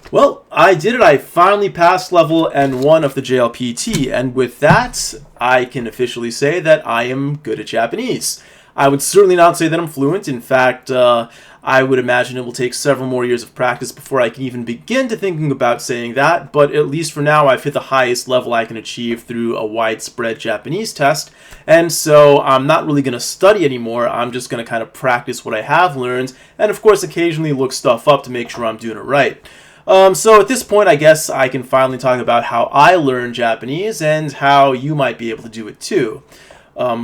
Well, I did it. I finally passed level N1 of the JLPT, and with that, I can officially say that I am good at Japanese. I would certainly not say that I'm fluent. In fact, I would imagine it will take several more years of practice before I can even begin to thinking about saying that, but at least for now, I've hit the highest level I can achieve through a widespread Japanese test, and so I'm not really going to study anymore. I'm just going to kind of practice what I have learned, and of course, occasionally look stuff up to make sure I'm doing it right. So at this point, I guess I can finally talk about how I learned Japanese and how you might be able to do it too.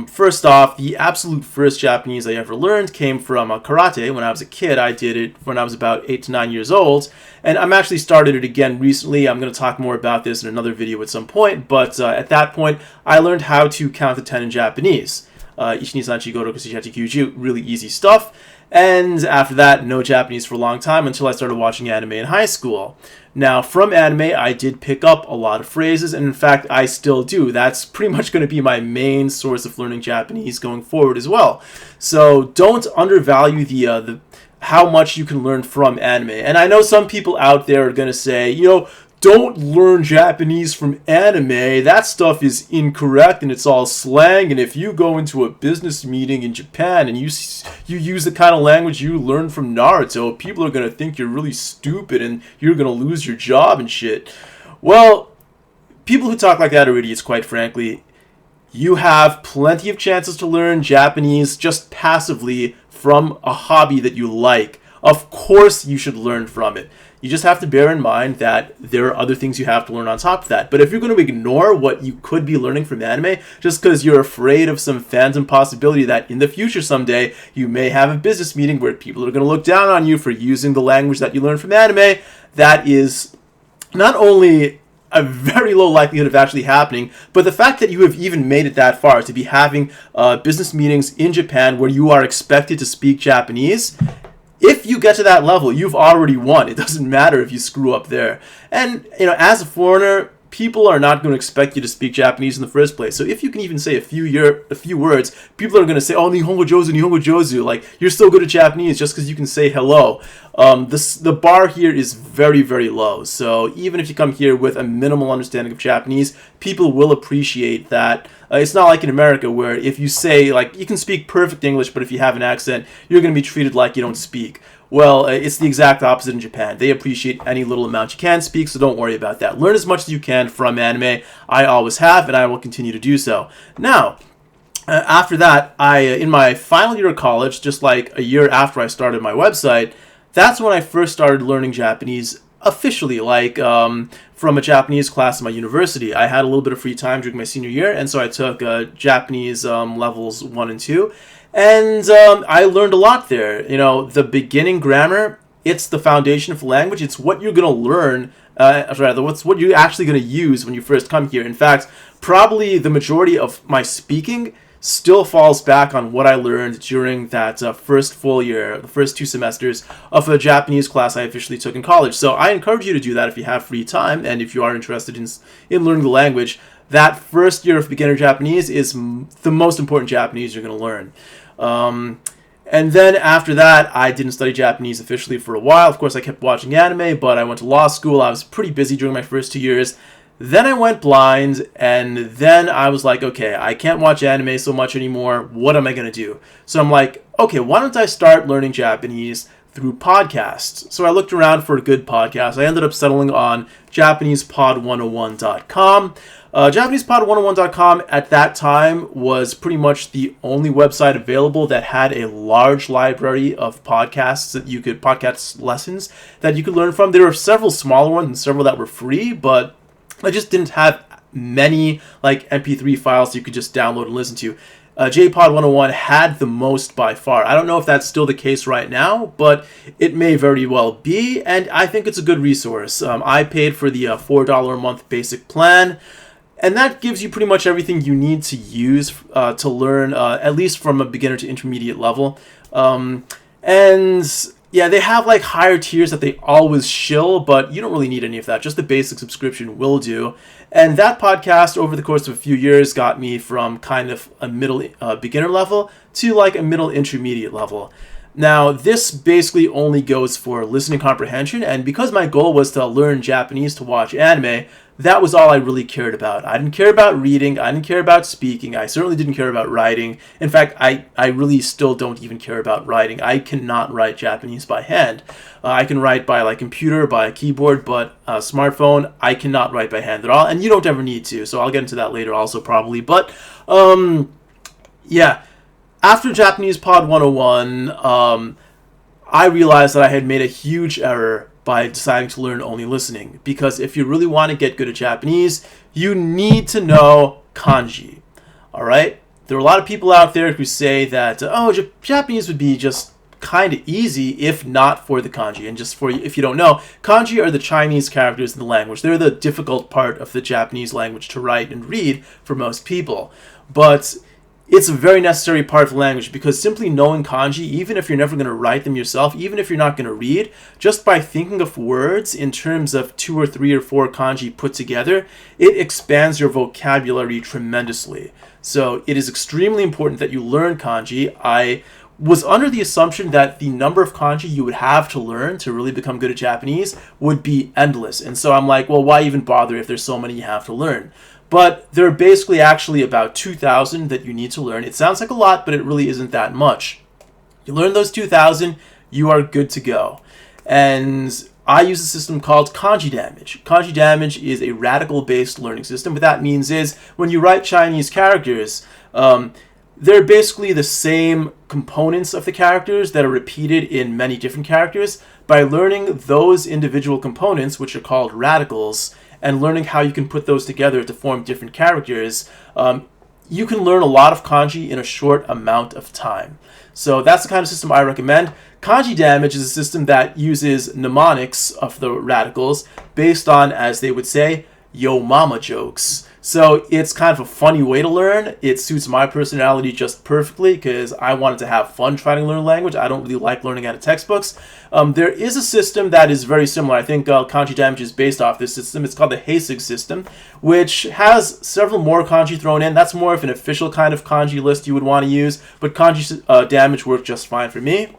First off, the absolute first Japanese I ever learned came from karate when I was a kid. I did it when I was about 8 to 9 years old, and I'm actually started it again recently. I'm going to talk more about this in another video at some point, but at that point, I learned how to count to 10 in Japanese. Ichi, ni, san, chi, go, roku, shi, hachi, kyuju, really easy stuff. And after that, no Japanese for a long time until I started watching anime in high school. Now, from anime, I did pick up a lot of phrases, and in fact, I still do. That's pretty much going to be my main source of learning Japanese going forward as well. So don't undervalue the how much you can learn from anime. And I know some people out there are going to say, don't learn Japanese from anime. That stuff is incorrect and it's all slang. And if you go into a business meeting in Japan and you use the kind of language you learned from Naruto, people are going to think you're really stupid and you're going to lose your job and shit. Well, people who talk like that are idiots, quite frankly. You have plenty of chances to learn Japanese just passively from a hobby that you like. Of course you should learn from it. You just have to bear in mind that there are other things you have to learn on top of that. But if you're going to ignore what you could be learning from anime just because you're afraid of some phantom possibility that in the future someday you may have a business meeting where people are going to look down on you for using the language that you learned from anime, that is not only a very low likelihood of actually happening, but the fact that you have even made it that far to be having business meetings in Japan where you are expected to speak Japanese. If you get to that level, you've already won. It doesn't matter if you screw up there. And, as a foreigner, people are not going to expect you to speak Japanese in the first place. So if you can even say a few words, people are going to say, oh, Nihongo jozu. Like, you're still good at Japanese just because you can say hello. The bar here is very, very low. So even if you come here with a minimal understanding of Japanese, people will appreciate that. It's not like in America where if you say, you can speak perfect English, but if you have an accent, you're going to be treated like you don't speak. Well, it's the exact opposite in Japan. They appreciate any little amount you can speak, so don't worry about that. Learn as much as you can from anime. I always have, and I will continue to do so. Now, after that, in my final year of college, just like a year after I started my website, that's when I first started learning Japanese officially, from a Japanese class in my university. I had a little bit of free time during my senior year, and so I took Japanese levels 1 and 2. And I learned a lot there. The beginning grammar, it's the foundation of the language. It's what you're going to learn, what you're actually going to use when you first come here. In fact, probably the majority of my speaking still falls back on what I learned during that first full year, the first 2 semesters of a Japanese class I officially took in college. So I encourage you to do that if you have free time and if you are interested in learning the language. That first year of beginner Japanese is the most important Japanese you're going to learn. And then after that, I didn't study Japanese officially for a while. Of course, I kept watching anime, but I went to law school. I was pretty busy during my first 2 years. Then I went blind, and then I was like, okay, I can't watch anime so much anymore. What am I going to do? So I'm like, okay, why don't I start learning Japanese through podcasts? So I looked around for a good podcast. I ended up settling on JapanesePod101.com. JapanesePod101.com at that time was pretty much the only website available that had a large library of podcast lessons that you could learn from. There were several smaller ones and several that were free, but I just didn't have many MP3 files you could just download and listen to. JPod 101 had the most by far. I don't know if that's still the case right now, but it may very well be, and I think it's a good resource. I paid for the $4 a month basic plan, and that gives you pretty much everything you need to use to learn, at least from a beginner to intermediate level. And yeah, they have higher tiers that they always shill, but you don't really need any of that. Just the basic subscription will do. And that podcast, over the course of a few years, got me from kind of a middle beginner level to a middle intermediate level. Now, this basically only goes for listening comprehension, and because my goal was to learn Japanese to watch anime, that was all I really cared about. I didn't care about reading, I didn't care about speaking, I certainly didn't care about writing. In fact, I really still don't even care about writing. I cannot write Japanese by hand. I can write by like computer, by a keyboard, but a smartphone, I cannot write by hand at all, and you don't ever need to, so I'll get into that later also probably. But, yeah. After Japanese Pod 101, I realized that I had made a huge error by deciding to learn only listening. Because if you really want to get good at Japanese, you need to know kanji. Alright? There are a lot of people out there who say that, Japanese would be just kind of easy if not for the kanji. And just for if you don't know, kanji are the Chinese characters in the language. They're the difficult part of the Japanese language to write and read for most people. But it's a very necessary part of the language because simply knowing kanji, even if you're never going to write them yourself, even if you're not going to read, just by thinking of words in terms of 2 or 3 or 4 kanji put together, it expands your vocabulary tremendously. So it is extremely important that you learn kanji. I was under the assumption that the number of kanji you would have to learn to really become good at Japanese would be endless. And so I'm like, well, why even bother if there's so many you have to learn? But there are basically actually about 2,000 that you need to learn. It sounds like a lot, but it really isn't that much. You learn those 2,000, you are good to go. And I use a system called kanji damage. Kanji damage is a radical-based learning system. What that means is when you write Chinese characters, they're basically the same components of the characters that are repeated in many different characters. By learning those individual components, which are called radicals, and learning how you can put those together to form different characters, you can learn a lot of kanji in a short amount of time. So that's the kind of system I recommend. Kanji damage is a system that uses mnemonics of the radicals based on, as they would say, yo mama jokes. So it's kind of a funny way to learn. It suits my personality just perfectly because I wanted to have fun trying to learn language. I don't really like learning out of textbooks. There is a system that is very similar. I think kanji damage is based off this system. It's called the Heisig system, which has several more kanji thrown in. That's more of an official kind of kanji list you would want to use, but kanji damage worked just fine for me.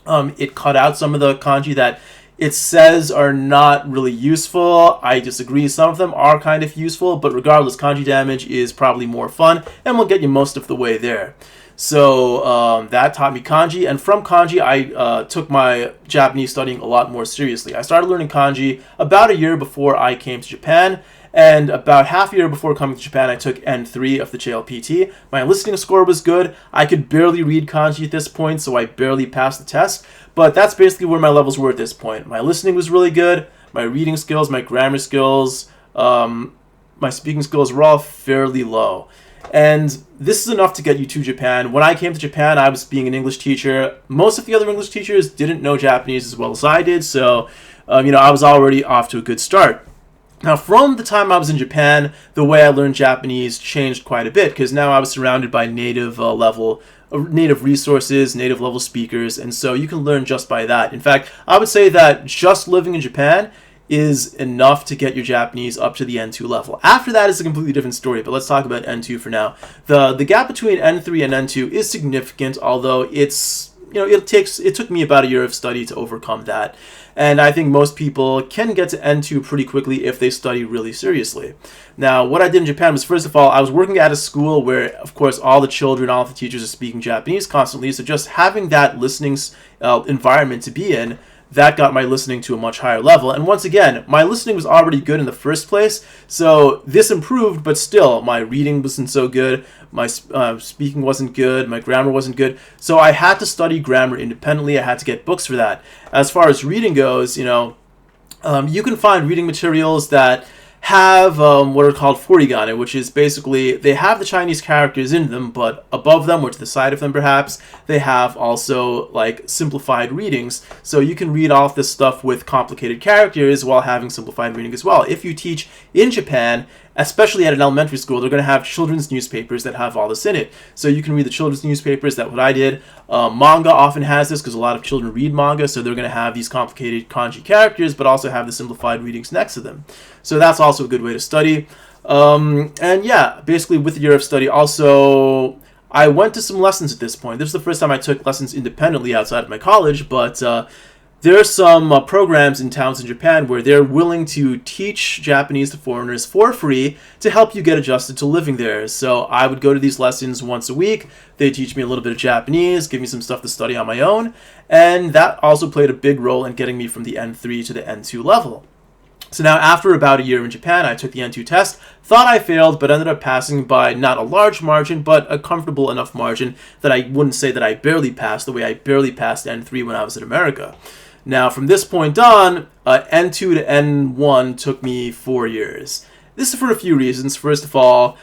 It cut out some of the kanji that it says are not really useful. I disagree. Some of them are kind of useful, but regardless, kanji damage is probably more fun and will get you most of the way there. So that taught me kanji, and from kanji I took my Japanese studying a lot more seriously. I started learning kanji about a year before I came to Japan, and about half a year before coming to Japan, I took N3 of the JLPT. My listening score was good. I could barely read kanji at this point, so I barely passed the test. But that's basically where my levels were at this point. My listening was really good. My reading skills, my grammar skills, my speaking skills were all fairly low. And this is enough to get you to Japan. When I came to Japan, I was being an English teacher. Most of the other English teachers didn't know Japanese as well as I did, so I was already off to a good start. Now, from the time I was in Japan, the way I learned Japanese changed quite a bit because now I was surrounded by native resources, native level speakers, and so you can learn just by that. In fact, I would say that just living in Japan is enough to get your Japanese up to the N2 level. After that is a completely different story, but let's talk about N2 for now. The gap between N3 and N2 is significant, although it took me about a year of study to overcome that. And I think most people can get to N2 pretty quickly if they study really seriously. Now, what I did in Japan was, first of all, I was working at a school where, of course, all the children, all the teachers are speaking Japanese constantly, so just having that listening environment to be in, that got my listening to a much higher level. And once again, my listening was already good in the first place, so this improved, but still, my reading wasn't so good, my speaking wasn't good, my grammar wasn't good, so I had to study grammar independently. I had to get books for that. As far as reading goes, you can find reading materials that have what are called furigane, which is basically they have the Chinese characters in them, but above them or to the side of them perhaps, they have also like simplified readings. So you can read all of this stuff with complicated characters while having simplified reading as well. If you teach in Japan, especially at an elementary school, they're going to have children's newspapers that have all this in it. So you can read the children's newspapers. That's what I did. Manga often has this because a lot of children read manga, so they're going to have these complicated kanji characters, but also have the simplified readings next to them. So that's also a good way to study. And yeah, basically with a year of study, also I went to some lessons at this point. This was the first time I took lessons independently outside of my college, but there are some programs in towns in Japan where they're willing to teach Japanese to foreigners for free to help you get adjusted to living there. So I would go to these lessons once a week. They teach me a little bit of Japanese, give me some stuff to study on my own, and that also played a big role in getting me from the N3 to the N2 level. So now, after about a year in Japan, I took the N2 test, thought I failed, but ended up passing by not a large margin, but a comfortable enough margin that I wouldn't say that I barely passed the way I barely passed N3 when I was in America. Now, from this point on, N2 to N1 took me 4 years. This is for a few reasons. First of all,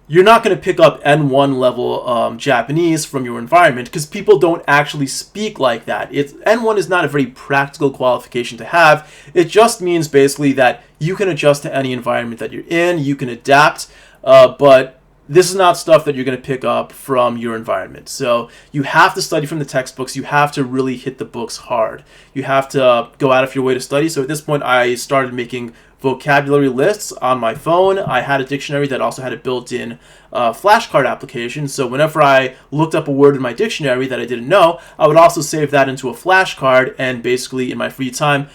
you're not going to pick up N1 level Japanese from your environment because people don't actually speak like that. N1 is not a very practical qualification to have. It just means basically that you can adjust to any environment that you're in, you can adapt, but this is not stuff that you're going to pick up from your environment. So you have to study from the textbooks. You have to really hit the books hard. You have to go out of your way to study. So at this point, I started making vocabulary lists on my phone. I had a dictionary that also had a built-in flashcard application. So whenever I looked up a word in my dictionary that I didn't know, I would also save that into a flashcard and basically in my free time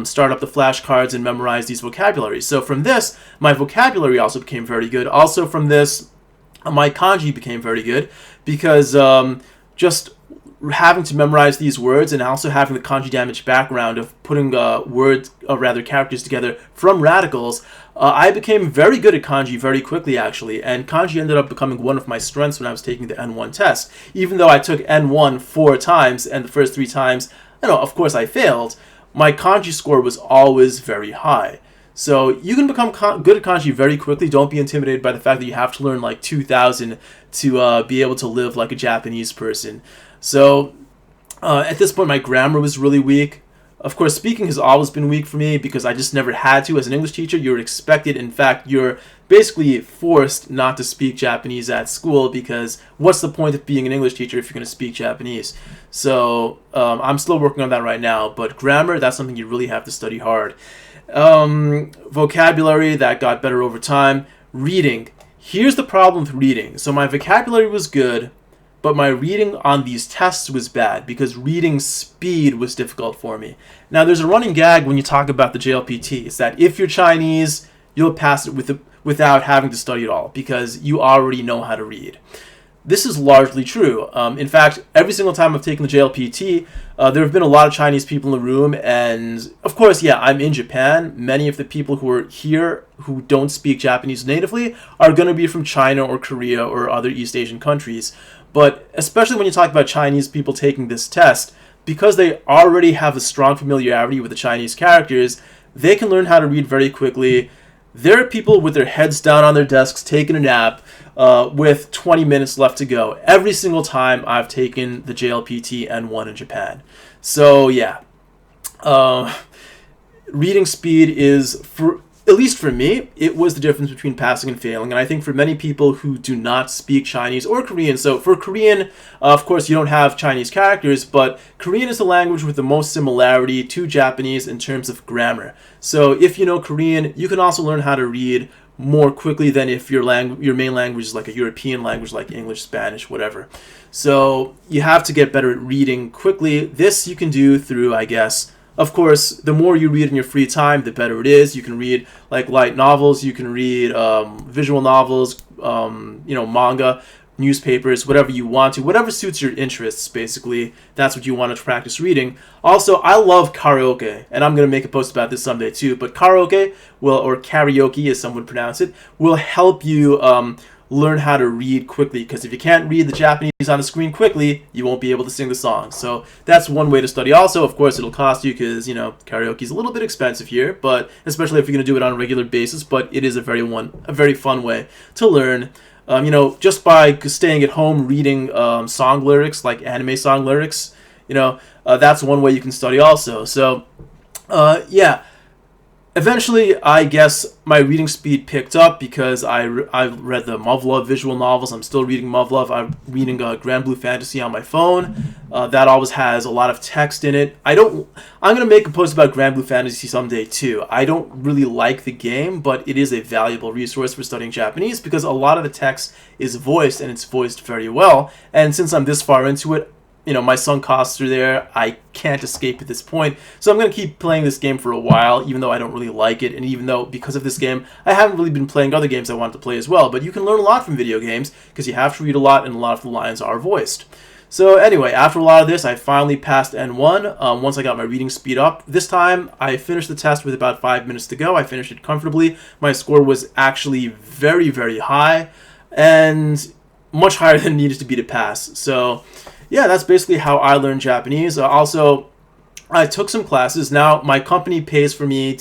start up the flashcards and memorize these vocabularies. So from this, my vocabulary also became very good. Also from this, my kanji became very good because just having to memorize these words and also having the kanji damage background of putting characters together from radicals, I became very good at kanji very quickly, actually. And kanji ended up becoming one of my strengths when I was taking the N1 test. Even though I took N1 4 times and the first 3 times, of course I failed, my kanji score was always very high. So you can become good at kanji very quickly. Don't be intimidated by the fact that you have to learn like 2,000 to be able to live like a Japanese person. So at this point, my grammar was really weak. Of course, speaking has always been weak for me because I just never had to. As an English teacher, you're expected, in fact, you're basically forced not to speak Japanese at school because what's the point of being an English teacher if you're going to speak Japanese? So I'm still working on that right now, but grammar, that's something you really have to study hard. Vocabulary, that got better over time. Reading. Here's the problem with reading. So my vocabulary was good, but my reading on these tests was bad because reading speed was difficult for me. Now, there's a running gag when you talk about the JLPT. It's that if you're Chinese, you'll pass it without having to study at all because you already know how to read. This is largely true. In fact, every single time I've taken the JLPT, there have been a lot of Chinese people in the room, and of course, yeah, I'm in Japan. Many of the people who are here who don't speak Japanese natively are going to be from China or Korea or other East Asian countries. But especially when you talk about Chinese people taking this test, because they already have a strong familiarity with the Chinese characters, they can learn how to read very quickly. There are people with their heads down on their desks taking a nap with 20 minutes left to go every single time I've taken the JLPT N1 in Japan. So yeah, reading speed is, at least for me, it was the difference between passing and failing. And I think for many people who do not speak Chinese or Korean, so for Korean, of course, you don't have Chinese characters, but Korean is the language with the most similarity to Japanese in terms of grammar. So if you know Korean, you can also learn how to read more quickly than if your main language is like a European language like English, Spanish, whatever. So you have to get better at reading quickly. This you can do through, I guess, of course, the more you read in your free time, the better it is. You can read like light novels, you can read visual novels, manga, newspapers, whatever you want to, whatever suits your interests, basically. That's what you want to practice reading. Also, I love karaoke, and I'm going to make a post about this someday too, but karaoke, or karaoke as some would pronounce it, will help you learn how to read quickly, because if you can't read the Japanese on the screen quickly, you won't be able to sing the song. So that's one way to study. Also, of course, it'll cost you because, karaoke is a little bit expensive here, but especially if you're going to do it on a regular basis, but it is a very fun way to learn. Just by staying at home reading song lyrics, like anime song lyrics, that's one way you can study also. So, yeah. Eventually, I guess my reading speed picked up because I read the Muv-Luv visual novels. I'm still reading Muv-Luv. I'm reading Grand Blue Fantasy on my phone. That always has a lot of text in it. I'm gonna make a post about Grand Blue Fantasy someday too. I don't really like the game, but it is a valuable resource for studying Japanese because a lot of the text is voiced and it's voiced very well. And since I'm this far into it, my sunk costs are there. I can't escape at this point. So I'm going to keep playing this game for a while, even though I don't really like it. And even though, because of this game, I haven't really been playing other games I wanted to play as well. But you can learn a lot from video games, because you have to read a lot, and a lot of the lines are voiced. So anyway, after a lot of this, I finally passed N1 once I got my reading speed up. This time, I finished the test with about 5 minutes to go. I finished it comfortably. My score was actually very, very high, and much higher than it needed to be to pass. So yeah, that's basically how I learned Japanese. Also, I took some classes. Now, my company pays for me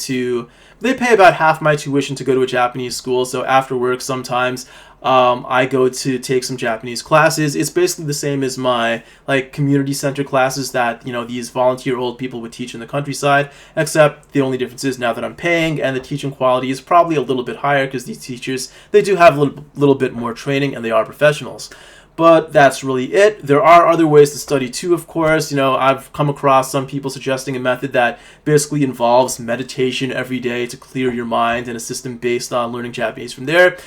they pay about half my tuition to go to a Japanese school. So after work, sometimes I go to take some Japanese classes. It's basically the same as my community center classes that these volunteer old people would teach in the countryside. Except the only difference is now that I'm paying, and the teaching quality is probably a little bit higher because these teachers, they do have a little bit more training and they are professionals. But that's really it. There are other ways to study too, of course. I've come across some people suggesting a method that basically involves meditation every day to clear your mind, and a system based on learning Japanese from there.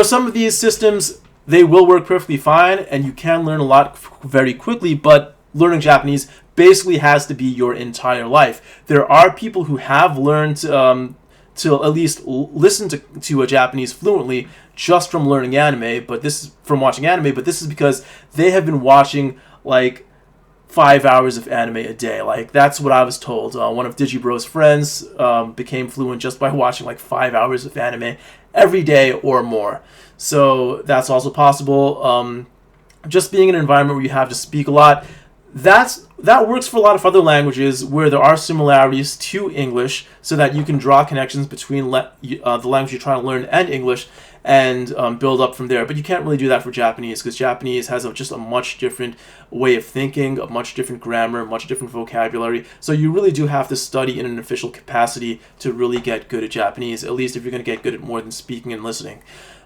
Some of these systems, they will work perfectly fine, and you can learn a lot very quickly, but learning Japanese basically has to be your entire life. There are people who have learned to at least listen to a Japanese fluently just from learning anime, but this is from watching anime, but this is because they have been watching 5 hours of anime a day. That's what I was told. One of Digibro's friends became fluent just by watching 5 hours of anime every day or more. So that's also possible. Just being in an environment where you have to speak a lot, that works for a lot of other languages where there are similarities to English, so that you can draw connections between the language you're trying to learn and English, and build up from there. But you can't really do that for Japanese, because Japanese has just a much different way of thinking, a much different grammar, much different vocabulary. So you really do have to study in an official capacity to really get good at Japanese, at least if you're going to get good at more than speaking and listening.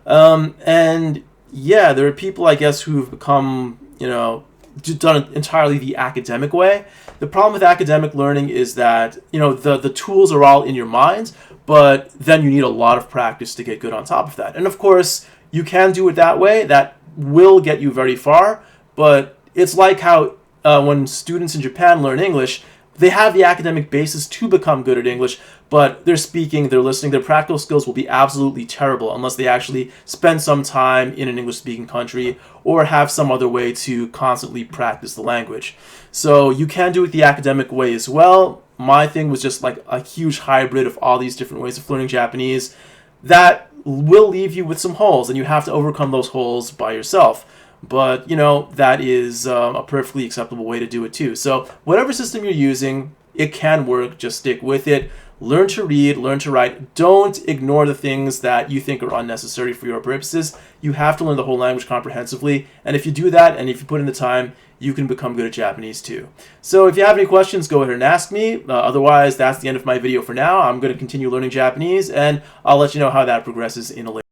And yeah, there are people, I guess, who've become, done it entirely the academic way. The problem with academic learning is that, the tools are all in your mind, but then you need a lot of practice to get good on top of that. And of course, you can do it that way. That will get you very far, but it's like how when students in Japan learn English, they have the academic basis to become good at English, but their speaking, their listening, their practical skills will be absolutely terrible unless they actually spend some time in an English-speaking country or have some other way to constantly practice the language. So you can do it the academic way as well. My thing was just a huge hybrid of all these different ways of learning Japanese that will leave you with some holes, and you have to overcome those holes by yourself. But, that is a perfectly acceptable way to do it too. So whatever system you're using, it can work. Just stick with it. Learn to read, learn to write. Don't ignore the things that you think are unnecessary for your purposes. You have to learn the whole language comprehensively. And if you do that, and if you put in the time, you can become good at Japanese too. So if you have any questions, go ahead and ask me. Otherwise, that's the end of my video for now. I'm going to continue learning Japanese, and I'll let you know how that progresses in a later